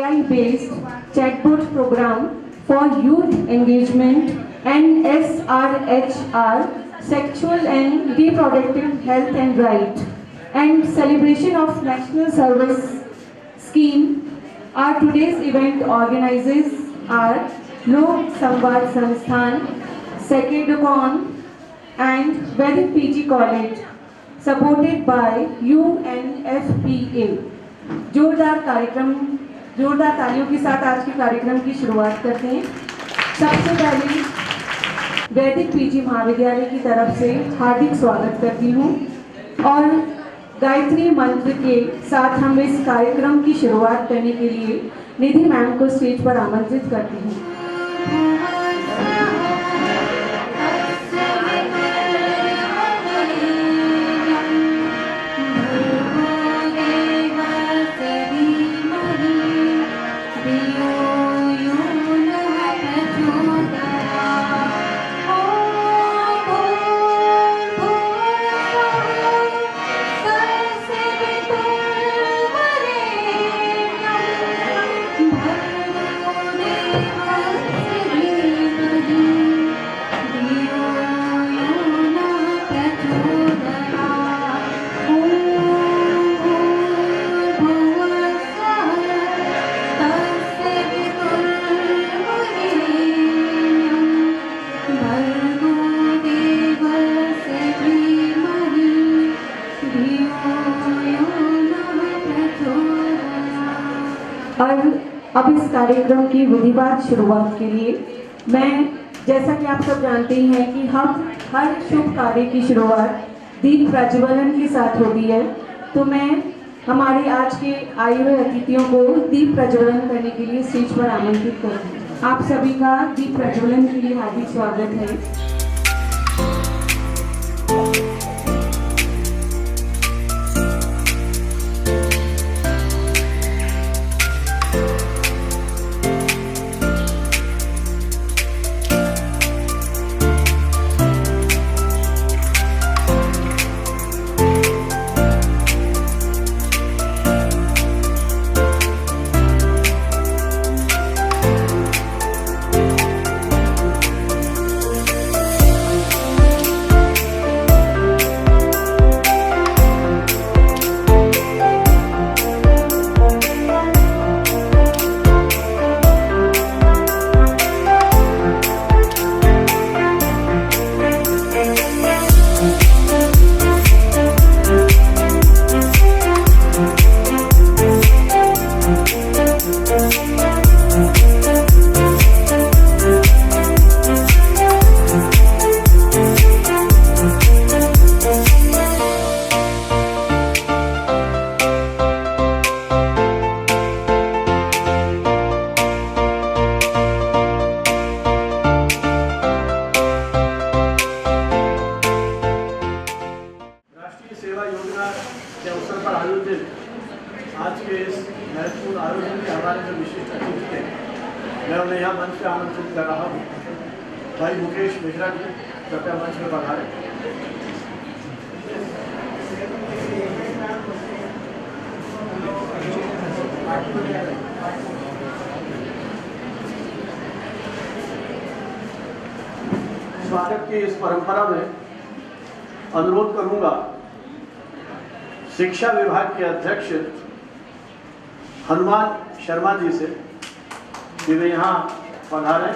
AI-based chatbot program for youth engagement and SRHR, sexual and reproductive health and right, and celebration of National Service Scheme. Our today's event organizers are Lok Samvad Sansthan, Secondcon, and Vedic PG College, supported by UNFPA. जोरदार तालियों के साथ आज के कार्यक्रम की शुरुआत करते हैं। सबसे पहले वैदिक पीजी महाविद्यालय की तरफ से हार्दिक स्वागत करती हूँ और गायत्री मंत्र के साथ हम इस कार्यक्रम की शुरुआत करने के लिए निधि मैम को स्टेज पर आमंत्रित करती हूँ। अब इस कार्यक्रम की विधिवत शुरुआत के लिए जैसा कि आप सब जानते ही हैं कि हम हर शुभ कार्य की शुरुआत दीप प्रज्वलन के साथ होती है, तो मैं हमारे आज के आए हुए अतिथियों को दीप प्रज्वलन करने के लिए स्टेज पर आमंत्रित करूँगी। आप सभी का दीप प्रज्वलन के लिए हार्दिक स्वागत है। आज के इस महत्वपूर्ण आयोजन के हमारे जो विशिष्ट अतिथि हैं, मैं उन्हें यहाँ मंच पर आमंत्रित कर रहा हूँ। भाई मुकेश मिश्रा जी कृपया मंच में पधारें। स्वागत की इस परंपरा में अनुरोध करूंगा शिक्षा विभाग के अध्यक्ष हनुमान शर्मा जी से कि वे यहाँ पधारें।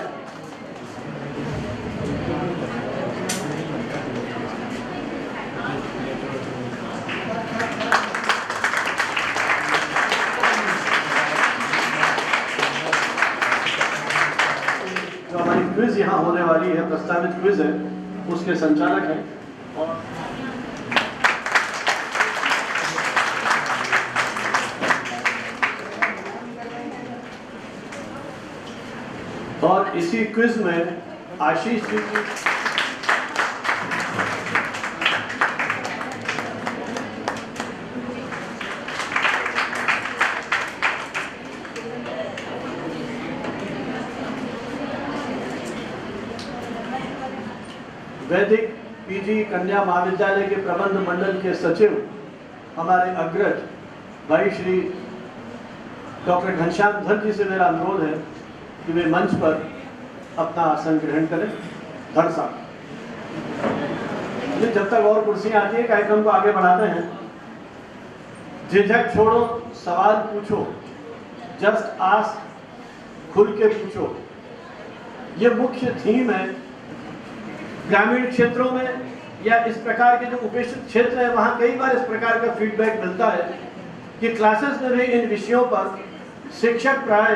जो हमारी क्विज यहाँ होने वाली है, प्रस्तावित क्विज है, उसके संचालक हैं और इसी क्विज में आशीष जी की वैदिक पीजी कन्या महाविद्यालय के प्रबंध मंडल के सचिव हमारे अग्रज भाई श्री डॉक्टर घनश्याम धर जी से मेरा अनुरोध है कि वे मंच पर अपना आसन ग्रहण करें। धर साहब, जब तक और कुर्सियां आती है कार्यक्रम को आगे बढ़ाते हैं। झिझक छोड़ो, सवाल पूछो, जस्ट आस्क, खुल के पूछो, ये मुख्य थीम है। ग्रामीण क्षेत्रों में या इस प्रकार के जो उपेक्षित क्षेत्र है वहाँ कई बार इस प्रकार का फीडबैक मिलता है कि क्लासेस में भी इन विषयों पर शिक्षक प्राय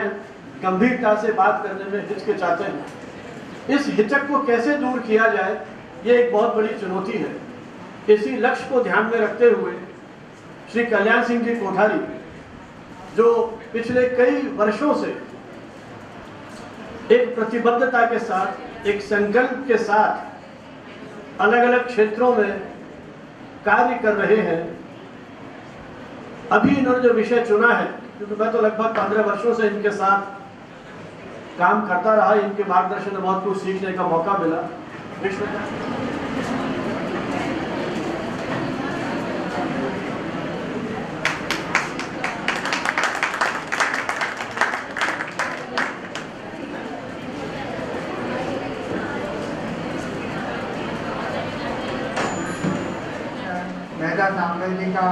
गंभीरता से बात करने में हिचकिचाते हैं। इस हिचक को कैसे दूर किया जाए, ये एक बहुत बड़ी चुनौती है। इसी लक्ष्य को ध्यान में रखते हुए श्री कल्याण सिंह जी कोठारी, जो पिछले कई वर्षों से एक प्रतिबद्धता के साथ, एक संकल्प के साथ अलग अलग क्षेत्रों में कार्य कर रहे हैं, अभी इन्होंने जो विषय चुना है, क्योंकि मैं तो लगभग 15 वर्षों से इनके साथ काम करता रहा, इनके मार्गदर्शन में बहुत कुछ सीखने का मौका मिला। विश्व मेधा सांबे जी का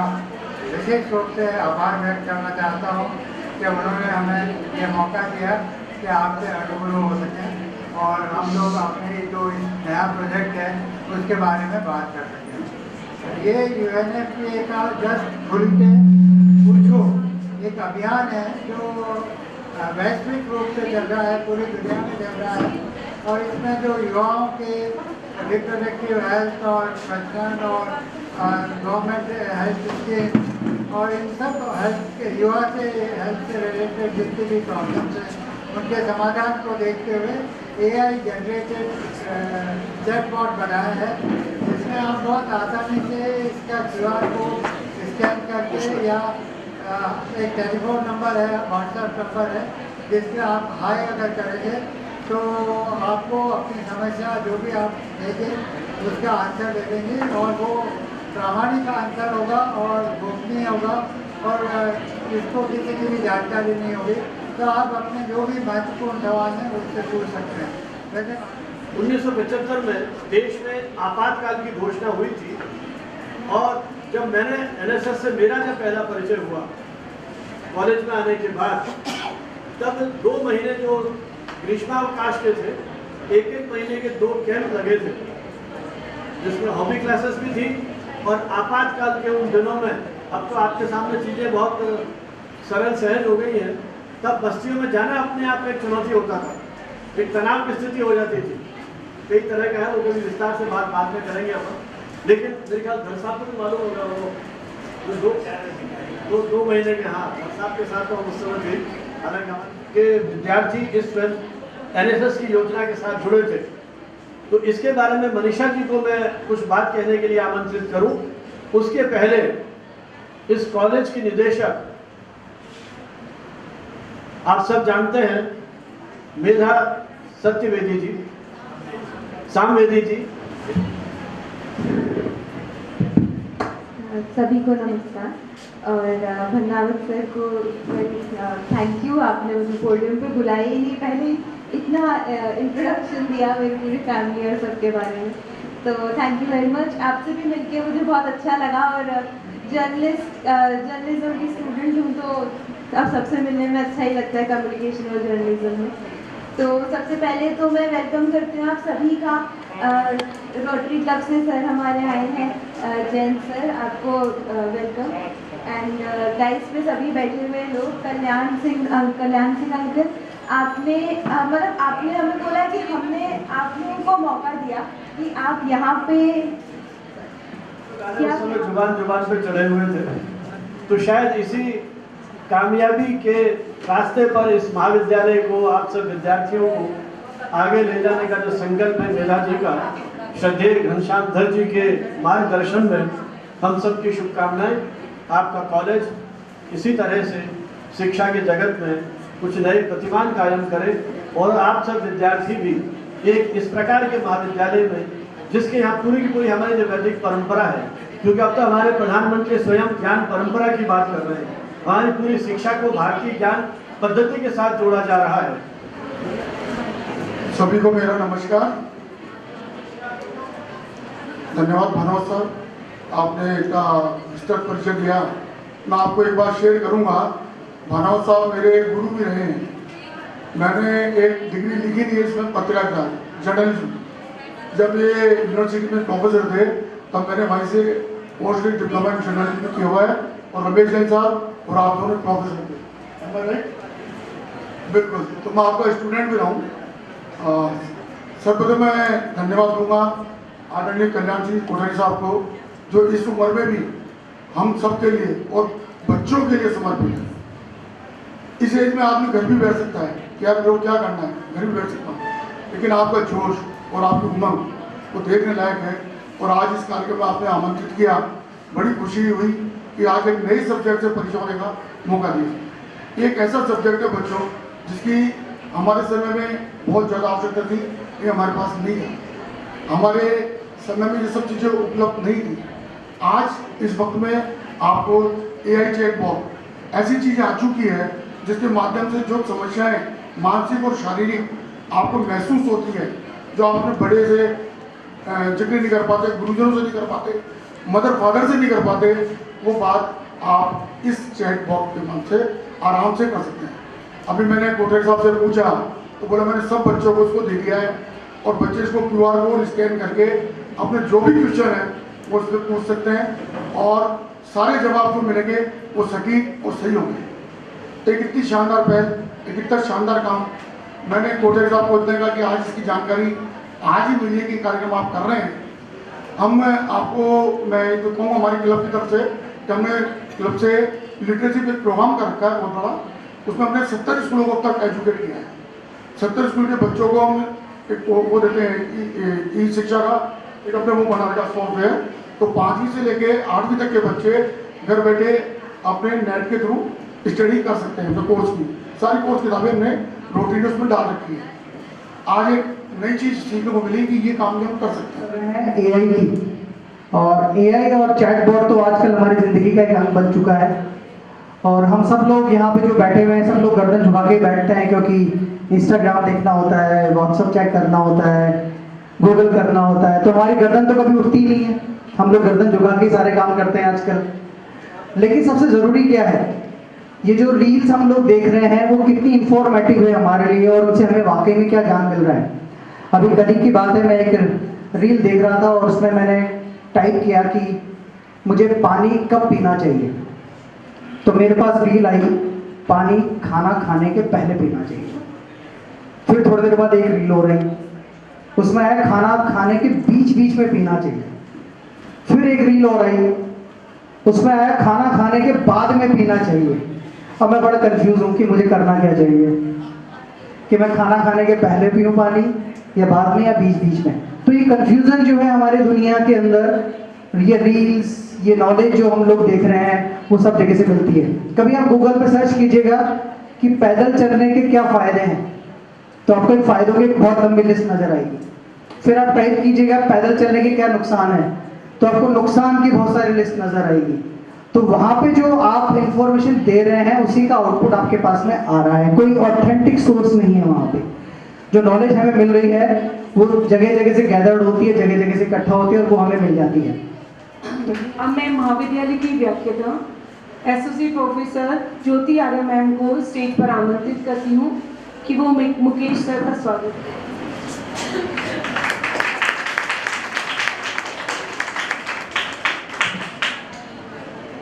विशेष रूप से आभार व्यक्त करना चाहता हूँ कि उन्होंने हमें ये मौका दिया कि आपसे रूबरू हो सकें और हम लोग अपने जो नया प्रोजेक्ट है उसके बारे में बात कर सकें। ये UNFPA का जस्ट खुल के पूछो एक अभियान है जो वैश्विक रूप से चल रहा है, पूरी दुनिया में चल रहा है, और इसमें जो युवाओं के रिप्रोडक्टिव हेल्थ और कंसर्न और गवर्नमेंट हेल्थ स्कीम और इन सब हेल्थ के युवा से हेल्थ से रिलेटेड जितने भी प्रॉब्लम्स हैं उनके समाधान को देखते हुए AI जनरेटेड चैटबॉट बनाया है, जिसमें आप बहुत आसानी से इसका QR कोड स्कैन करके या एक टेलीफोन नंबर है, व्हाट्सएप नंबर है, जिसमें आप हाय अगर करेंगे तो आपको अपनी समस्या जो भी आप देंगे उसका आंसर दे देंगे, और वो प्रामाणिक आंसर होगा और गोपनीय होगा और इसको किसी की भी जानकारी नहीं होगी, तो आप अपने जो भी महत्वपूर्ण सवाल हैं उससे पूछ सकते हैं। वैसे 1975 में देश में आपातकाल की घोषणा हुई थी, और जब मैंने NSS से मेरा जब पहला परिचय हुआ कॉलेज में आने के बाद, तब 2 महीने जो ग्रीष्मावकाश के थे, एक महीने के 2 कैंप लगे थे, जिसमें हॉबी क्लासेस भी थी। और आपातकाल के उन दिनों में, अब तो आपके सामने चीज़ें बहुत सरल सहज हो गई हैं, तब बस्तियों में जाना अपने आप में एक चुनौती होता था, एक तनाव की स्थिति हो जाती थी। कई तरह का है, वो कभी विस्तार से बाद में करेंगे अपन, लेकिन मेरे ख्याल धर साहब को भी मालूम होगा, वो 2 महीने के, हाँ, धर साहब के साथ तो हम उस समय थे, हालांकि के विद्यार्थी इस NSS की योजना के साथ जुड़े थे। तो इसके बारे में मनीषा जी को मैं कुछ बात कहने के लिए आमंत्रित करूं। उसके पहले इस कॉलेज की निदेशक, आप सब जानते हैं, मेधा सत्यवेदी जी, सामवेदी जी। सभी को नमस्कार, और भंडावत सर को थैंक यू, आपने मुझे पोडियम पे बुलाया ही नहीं, पहले इतना इंट्रोडक्शन दिया मेरी पूरी फैमिली और सबके बारे में, तो थैंक यू वेरी मच। आपसे भी मिलके मुझे बहुत अच्छा लगा, और जर्नलिज्म की स्टूडेंट हूँ तो अब सबसे मिलने में अच्छा ही लगता है कम्युनिकेशन और जर्नलिज्म में। तो सबसे पहले तो मैं वेलकम करती हूँ आप सभी का। रोटरी क्लब से सर हमारे आए हैं, जैन सर, आपको वेलकम। एंड डाइस पे सभी बैठे हुए लोग, कल्याण सिंह अंकल, आपने मतलब आपने हमें बोला कि आपने उनको मौका दिया कि आप यहाँ पे जुबान पे चढ़े हुए थे, तो शायद इसी कामयाबी के रास्ते पर इस महाविद्यालय को, आप सब विद्यार्थियों को आगे ले जाने का जो संकल्प है मेधा जी का, श्रद्धेय घनश्याम धर जी के मार्गदर्शन में हम सब की शुभकामनाएं। आपका कॉलेज इसी तरह से शिक्षा के जगत में कुछ नए प्रतिमान कायम करे, और आप सब विद्यार्थी भी एक इस प्रकार के महाविद्यालय में, जिसके यहाँ पूरी की पूरी हमारी जो वैदिक परंपरा है, क्योंकि अब तो हमारे प्रधानमंत्री स्वयं ज्ञान परंपरा की बात कर रहे हैं, हमारी पूरी शिक्षा को भारतीय ज्ञान पद्धति के साथ जोड़ा जा रहा है। सभी को मेरा नमस्कार। धन्यवाद भानवत सर, आपने इतना विस्तृत परिचय दिया। मैं आपको एक बात शेयर करूंगा। भानवत साहब मेरे गुरु भी रहे हैं। मैंने एक डिग्री लिखी थी इसमें पत्रकारिता जर्नलिज्म। जब ये यूनिवर्सिटी में प्रोफेसर थे तब मैंने वहीं से पोस्ट डिप्लोमा इन जर्नलिज्म किया हुआ है, और रमेश जैन साहब और आप दोनों प्रोफेसर थे, राइट? बिल्कुल। तो मैं आपका स्टूडेंट भी रहा हूँ। सर्वप्रथम मैं धन्यवाद दूंगा आदरणीय कल्याण सिंह कोठारी साहब को, जो इस उम्र में भी हम सबके लिए और बच्चों के लिए समर्पित है। इस एज में आदमी घर भी बैठ सकता है कि यार लोग क्या करना है, घर भी बैठ सकता हूँ, लेकिन आपका जोश और आपकी उमंग वो देखने लायक है। और आज इस कार्यक्रम में आपने आमंत्रित किया, बड़ी खुशी हुई कि आज एक नई सब्जेक्ट से परिचय होने का मौका दिया। एक ऐसा सब्जेक्ट है बच्चों जिसकी हमारे समय में बहुत ज़्यादा आवश्यकता थी, ये हमारे पास नहीं था। हमारे समय में ये सब चीज़ें उपलब्ध नहीं थी। आज इस वक्त में आपको AI चैट बॉक्स ऐसी चीज़ें आ चुकी है जिसके माध्यम से जो समस्याएं मानसिक और शारीरिक आपको महसूस होती है, जो आप अपने बड़े से जिक्र नहीं कर पाते, गुरुजनों से नहीं कर पाते, मदर फादर से नहीं कर पाते, वो बात आप इस चैट बॉक्स के माध्यम से आराम से कर सकते हैं। अभी मैंने कोठारी साहब से पूछा तो बोला मैंने सब बच्चों को इसको दे दिया है, और बच्चे इसको QR कोड स्कैन करके अपने जो भी क्वेश्चन है वो उससे पूछ सकते हैं, और सारे जवाब जो मिलेंगे वो सटीक और सही होंगे। एक इतनी शानदार पहल, एक इतना शानदार काम मैंने कोठारी साहब को देगा कि आज इसकी जानकारी आज ही मिली है कि कार्यक्रम आप कर रहे हैं। हम आपको मैं तो कहूँगा हमारी क्लब की तरफ से कि हमने क्लब से लिटरेसी पे प्रोग्राम कर रखा है बहुत बड़ा। उसमें हमने 70 स्कूलों को अब तक एजुकेट किया है। 70 स्कूल के बच्चों को हम एक वो देते हैं ई शिक्षा का एक अपने वो बना रखा सॉफ्टवेयर। तो 5वीं से लेके 8वीं तक के बच्चे घर बैठे अपने नेट के थ्रू स्टडी कर सकते हैं। तो कोर्स की सारी कोर्स किताबें हमने रोटी उसमें डाल रखी है। आज एक नई चीज़ सीखने को मिली कि ये काम भी हम कर सकते हैं AI की। और AI और चैटबॉट तो आजकल हमारी ज़िंदगी का एक अंग बन चुका है, और हम सब लोग यहाँ पे जो बैठे हुए हैं सब लोग गर्दन झुका के बैठते हैं, क्योंकि इंस्टाग्राम देखना होता है, व्हाट्सअप चेक करना होता है, गूगल करना होता है, तो हमारी गर्दन तो कभी उठती ही नहीं है। हम लोग गर्दन झुका के सारे काम करते हैं आजकल। लेकिन सबसे ज़रूरी क्या है, ये जो रील्स हम लोग देख रहे हैं वो कितनी इंफॉर्मेटिव है हमारे लिए, और उनसे हमें वाकई में क्या ज्ञान मिल रहा है। अभी कल की बात है, मैं एक रील देख रहा था और उसमें मैंने टाइप किया कि मुझे पानी कब पीना चाहिए, तो मेरे पास रील आई पानी खाना खाने के पहले पीना चाहिए। फिर थोड़ी देर बाद एक रील हो रही, उसमें आया खाना खाने के बीच बीच में पीना चाहिए। फिर एक रील हो रही, उसमें आया खाना खाने के बाद में पीना चाहिए। अब मैं बड़ा कंफ्यूज हूँ कि मुझे करना क्या चाहिए, कि मैं खाना खाने के पहले पीऊँ पानी या बाद में या बीच बीच में। तो ये कंफ्यूजन जो है हमारे दुनिया के अंदर, ये रील्स, ये नॉलेज जो हम लोग देख रहे हैं वो सब जगह से मिलती है। कभी आप गूगल पर सर्च कीजिएगा कि पैदल चलने के क्या फ़ायदे हैं, तो आपको इन फायदों की बहुत लंबी लिस्ट नजर आएगी। फिर आप टाइप कीजिएगा पैदल चलने के क्या नुकसान है, तो आपको नुकसान की बहुत सारी लिस्ट नजर आएगी। तो वहां पे जो आप इंफॉर्मेशन दे रहे हैं उसी का आउटपुट आपके पास में आ रहा है, कोई ऑथेंटिक सोर्स नहीं है। वहां पे जो नॉलेज हमें मिल रही है वो जगह जगह से गैदर्ड होती है, जगह जगह से इकट्ठा होती है और वो हमें मिल जाती है। अब मैं महाविद्यालय की व्याख्याता एसोसिएट प्रोफेसर ज्योति आर्य मैम को स्टेज पर आमंत्रित करती हूँ कि वो मुकेश सर का स्वागत करें।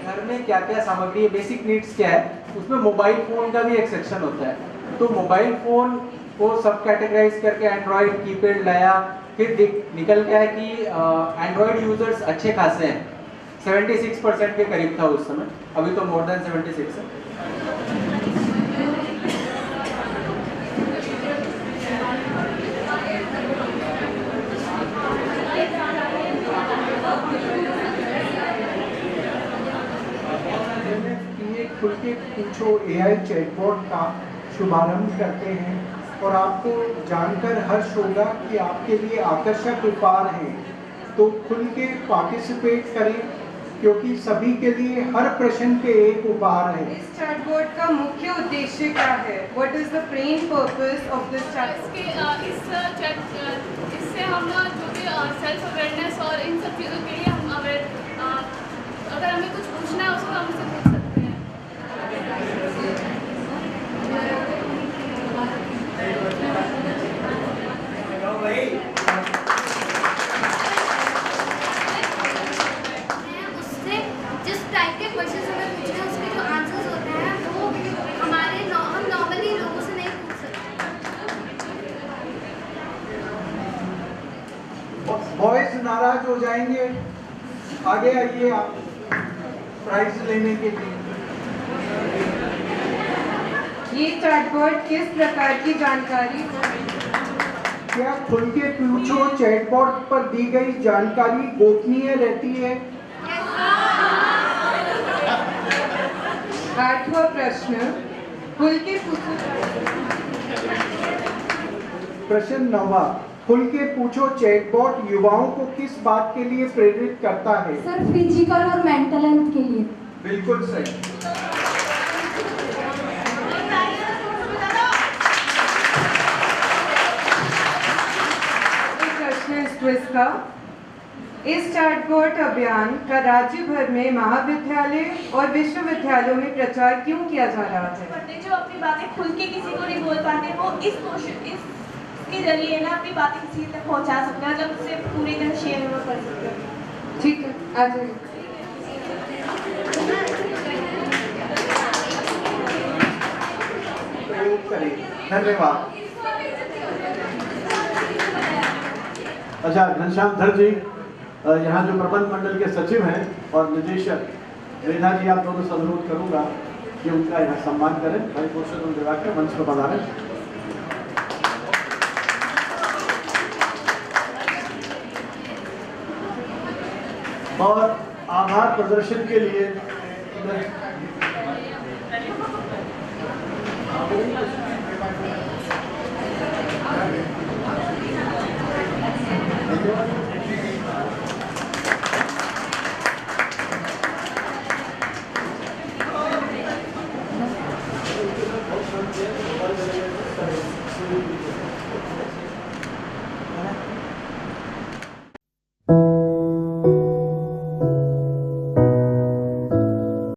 घर में क्या क्या सामग्री है, बेसिक नीड्स क्या है, उसमें मोबाइल फोन का भी एक सेक्शन होता है। तो मोबाइल फोन को सब कैटेगराइज करके एंड्रॉइड कीपैड लाया, फिर निकल गया है कि एंड्रॉइड यूजर्स अच्छे खासे हैं, 76% के करीब था उस समय, अभी तो मोर देन 76 है। खुल के पूछो AI चैटबॉट का शुभारंभ करते हैं, और आपको जानकर हर्ष होगा कि आपके लिए आकर्षक उपहार हैं। तो खुल के पार्टिसिपेट करें, क्योंकि सभी के लिए हर प्रश्न के एक उपहार है। इस चैटबॉट का मुख्य उद्देश्य क्या है? What is the main purpose of this chatbot? इससे हम जो भी सेल्फ अवेयरनेस और इन सब चीज़ों के लिए हम अगर हमें कुछ पूछना है उसको हम उससे पूछ सकते हैं। उससे जिस टाइप के क्वेश्चन हमें पूछने हैं उसके जो आंसर्स होते हैं वो हम नॉर्मली लोगों से नहीं पूछ सकते। बॉयज नाराज हो जाएंगे, आगे आइए आप प्राइज लेने के लिए। ये चैटबॉट किस प्रकार की जानकारी? क्या खुल के पूछो चैटबॉट पर दी गई जानकारी गोपनीय रहती है? 8वां प्रश्न, खुल के पूछो। प्रश्न 9वां, खुल के पूछो चैटबॉट युवाओं को किस बात के लिए प्रेरित करता है? सर फिजिकल और मेंटल हेल्थ के लिए। बिल्कुल सही। प्रश्न इस क्विज का, इस चैटबॉट अभियान का राज्य भर में महाविद्यालय और विश्वविद्यालयों में प्रचार क्यों किया जा रहा है? जो अपनी बातें खुल के किसी को नहीं बोल पाते वो इसके जरिए ना अपनी बातें किसी तक पहुंचा सकते हैं, जब उससे पूरी तरह शेयर कर सकते हैं। ठीक है, आ जाइए। प्रयोग करें। धन्यवाद। अच्छा, घनश्याम धर जी यहाँ जो प्रबंध मंडल के सचिव हैं और निदेशक रेधा जी, आप दोनों से अनुरोध करूंगा कि उनका यहाँ सम्मान करें। भाई पुरुषोत्तम विभाग के मंच पर पधारें। और आभार प्रदर्शन के लिए